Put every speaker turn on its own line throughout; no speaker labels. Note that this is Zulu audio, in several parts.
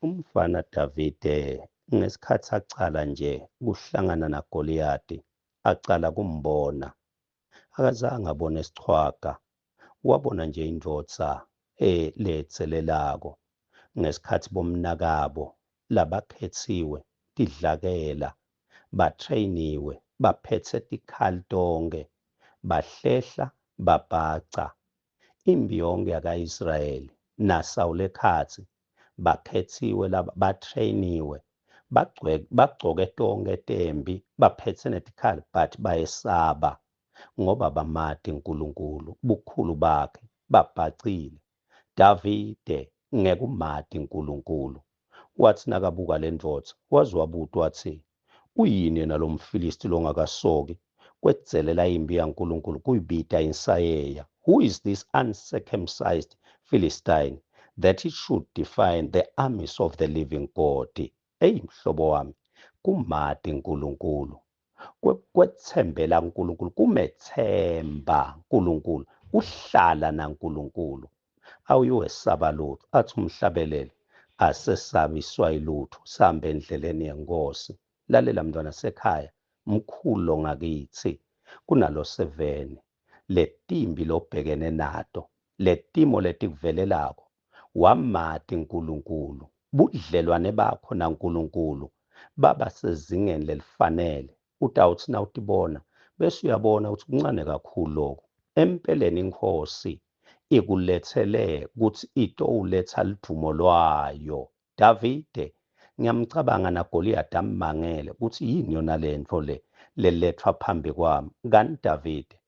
Umfana Davide ngesikhathi acala nje kuhlangana naGoliyati, acala kumbona, akazange abone isichwaga, wabona nje indvodza letselelako. Ngesikhathi bomnakabo labakhetsiwe tidlakela, batreyiniwe, baphethe tikhali tonke, bahlehla, babhaca. Impi yonke yaka-Israyeli naSawule ekhatsi bakhetsiwe laba batreyiniwe, bagcoke tonke tembi, baphethe netikhali but bayesaba ngoba bamati uNkulunkulu, bukhulu bakhe, babhacile. Davide ngekumati uNkulunkulu. Wathi nakabuka le ndvodza, waze wabuta wathi, uyini yena lo mfilisti longakasoki kwedzelela impi yaNkulunkulu kuyibita insayeya? Who is this uncircumcised Philistine that he should defy the armies of the living God? Eyi mhlobo wami, kumati uNkulunkulu, kwethembela uNkulunkulu, kumethemba uNkulunkulu, uhlala naNkulunkulu. Awuyesaba lutho, athi umhlabelele asesabiswa ilutho, sambe endleleni yenkosi. Lalela mntwana sekhaya, mkhulu ngakithi kunalo 7. Letimbi lobhekene nato, letimo letikuvelelako, wamati uNkulunkulu, budlelwane bakho naNkulunkulu baba sezingeni lelifanele. Utawuthi na utibona bese uyabona ukuthi kuncane kakhulu lokho. Empeleni inkosi ikulethele ukuthi itowuletha lidumo lwayo. Davide ngiyamcabanga naGoliyati ammangele ukuthi yini yona lento lelethwa phambi kwami. Kanti Davide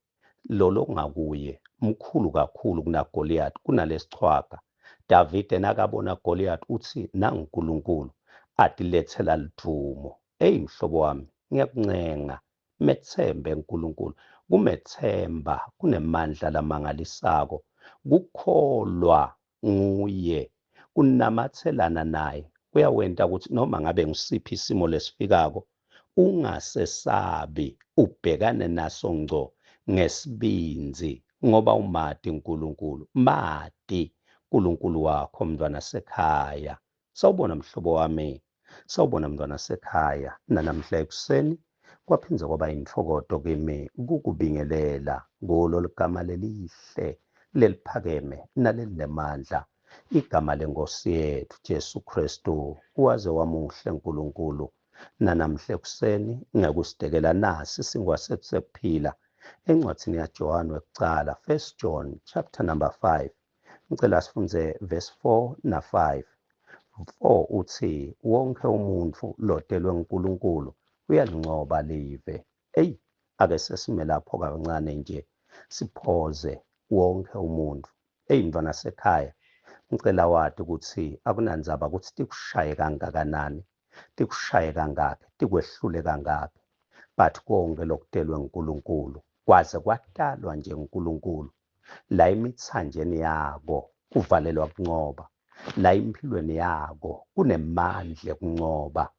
lolo kungakuye mkhulu kakhulu kunaGoliyati, kunalesichwaga. Davide nakabona Goliyati uthi nanguNkulunkulu atilethela lidumo. Eyi mhlobo wami, ngiyakuncenga methembe uNkulunkulu, kumethemba kunemandla lamangalisako, kukholwa nguye, kunamathelana naye kuyawenta ukuthi noma ngabe ngisiphi isimo lesifikako ungasesabi, ubhekane naso ngco ngesibinzi ngoba umati uNkulunkulu, mati uNkulunkulu wakho mntwana sekhaya. Sawubona mhlobo wami, sawubona mntwana sekhaya. Nanamhla ekuseni kwaphinze kwaba yintokoto kimi kukubingelela ngolo gama lelihle leliphakeme nalelinemandla, igama lenkosi yethu Jesu Kristu. Waze wamuhle uNkulunkulu. Nanamhla ekuseni ngekusidekela nasi singwasethu sekuphila encwadini yaJohane wekucala, 1 John chapter number 5. Ngicela sifunze verse 4 na 5. 4 uthi wonke umuntu lodelwe uNkulunkulu uyalincoba live. Eyi, ake sesime lapho kancane nje siphoze. Wonke umuntu, eyi mntwana sekhaya, ngicela wadi ukuthi akunandzaba ukuthi tikushaye kangakanani, tikushaye kangaki, tikwehlule kangaki, but konke lokudelwe uNkulunkulu kwaze kwatalwa nje uNkulunkulu, la emithanjeni yako kuvalelwa kuncoba, la empilweni yako kunemandla kuncoba.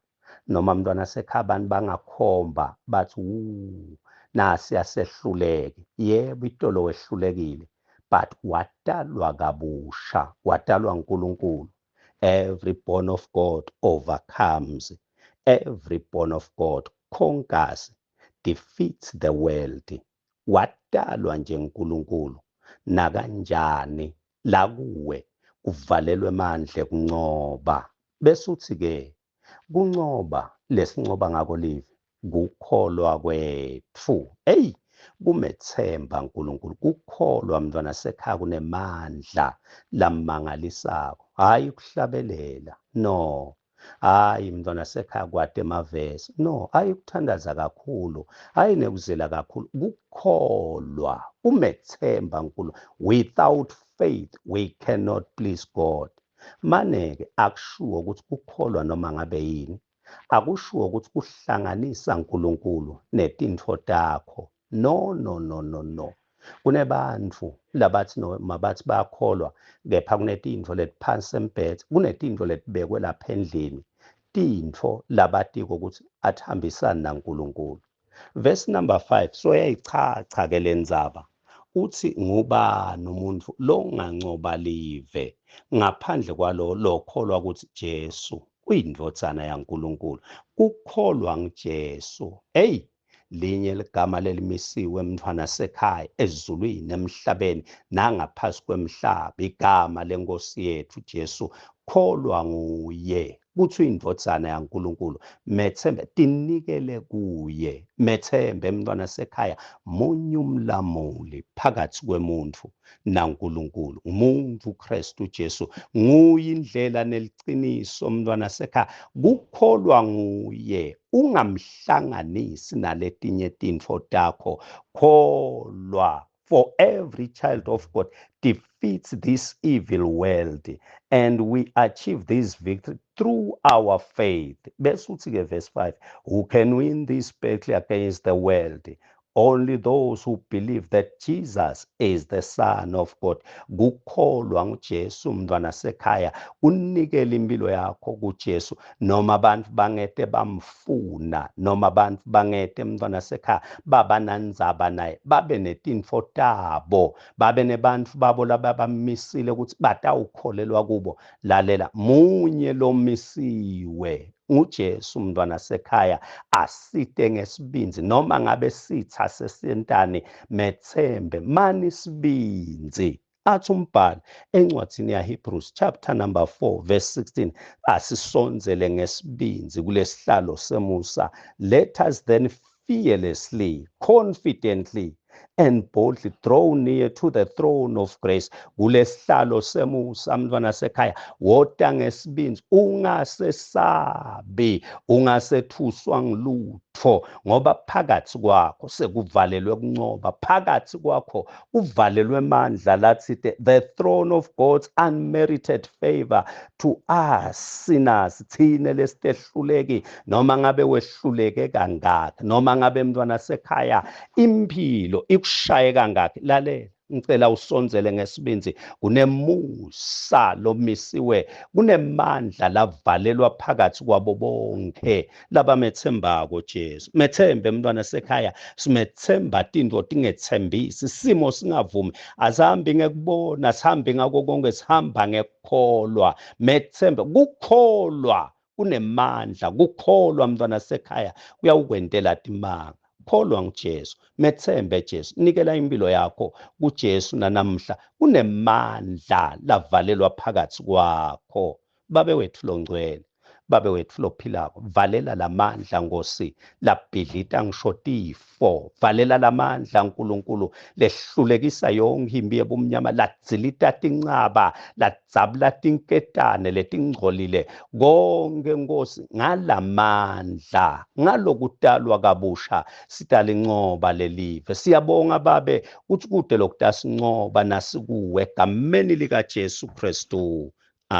Noma mntwana sekhaya abantu bangakhomba bathi nasi yasehluleke, yebo itolo wehlulekile, but watalwa kabusha, watalwa uNkulunkulu. Every born of God overcomes, every born of God conquers, defeats the world. Watalwa nje uNkulunkulu, nakanjani la kuwe kuvalelwe emandla kuncoba. Bese uthi-ke kuncoba, lesincoba ngako live, kukholwa kwethu. Eyi, kumethemba uNkulunkulu, kukholwa mntwana sekhaya kunemandla lamangalisako, hhayi ukuhlabelela, no. Hhayi mntwana sekhaya kwade emavesi, no. Hhayi ukuthandaza kakhulu, hhayi nekuzela kakhulu, kukholwa, umethemba uNkulunkulu. Without faith we cannot please God. Mane-ke akushuwo ukuthi kukholwa noma ngabe yini, akushuwo ukuthi kuhlanganisa uNkulunkulu netintfo takho. No, no, no, no, no. Kunebantfu labathi noma bathi bayakholwa, kepha kunetintfo letiphansi embhedze, kunetintfo letibekwe lapha endlini, tintfo labatiko ukuthi athambisani naNkulunkulu. Verse number 5 soyayichacha ke le ndzaba uthi ngubani umuntu lo ungancoba live ngaphandle kwalo lokholwa ukuthi Jesu uyindvodzana yaNkulunkulu, kukholwa ngeJesu. Hey, linye ligama lelimisiwe mntwana sekhaya ezulwini emhlabeni nangaphasi kwemhlaba, igama lenkosi yethu Jesu. Kholwa nguye kuthi uyindvodzana yaNkulunkulu, methembe, tinikele kuye, methembe mntwana sekhaya, munye umlamuli phakathi kwemuntu naNkulunkulu, umuntu uKristu Jesu, nguye indlela neliciniso mntwana sekhaya. Kukholwa nguye, ungamhlanganisi naletinye tintfo takho, kholwa. For every child of God defeats this evil world, and we achieve this victory through our faith. Bese uthi-ke verse 5, who can win this battle against the world? Only those who believe that Jesus is the Son of God. Kukholwa nguJesu mntwana sekhaya, unikele impilo yakho kuJesu, noma abantu bangete bamfuna, noma abantu bangete mntwana sekhaya babanandzaba naye, babe netintfo tabo, babe nebantu babo lababamisile ukuthi batawukholelwa kubo. Lalela, munye lomisiwe nguJesu mntwana sekhaya, asite ngesibinzi, noma ngabe sitha sesentane, methembe mani isibinzi. Athi umbhali encwadini yaHebrews chapter number 4 verse 16, asisonzele ngesibinzi kulesihlalo semusa. Let us then fearlessly, confidently and boldly draw near to the throne of grace. Kulesihlalo semusa mntwana sekhaya, woda ngesibinzi, ungasesabi, ungasethuswa ngilutho, ngoba phakathi kwakho sekuvalelwe kuncoba, phakathi kwakho uvalelwe amandla lathi the throne of God's unmerited favor to us sinners. Thine lesitehluleki, noma ngabe wehluleke kangaka, noma ngabe mntwana sekhaya impilo ikushaye kangaki, lalela, ngicela usonzele ngesibinzi. Kunemusa lomisiwe, kunemandla lavalelwa phakathi kwabo bonke labamethembako Jesu. Methembe mntwana sekhaya, simethemba tintfo tingethembisi, simo singavumi, asihambi ngekubona, sihambi ngako konke, sihamba ngekukholwa. Methembe, kukholwa kunemandla, kukholwa mntwana sekhaya kuyawukwentela timanga. Kholwa nguJesu, methembe Jesu, nikela impilo yakho kuJesu nanamhla, kunemandla lavalelwa phakathi kwakho. Babe wethu longcwele, babe wethu lophilako, valela lamandla Nkosi labhidlita ngisho tifo, valela lamandla Nkulunkulu lehlulekisa yonke impi yebumnyama, ladzilita tincaba, ladzabula tinketane letingcolile, konke Nkosi ngalamandla, ngalokutalwa kabusha sitalincoba lelive. Siyabonga Babe ukuthi kude lokutasincoba nasikuwe egameni likaJesu Kristu.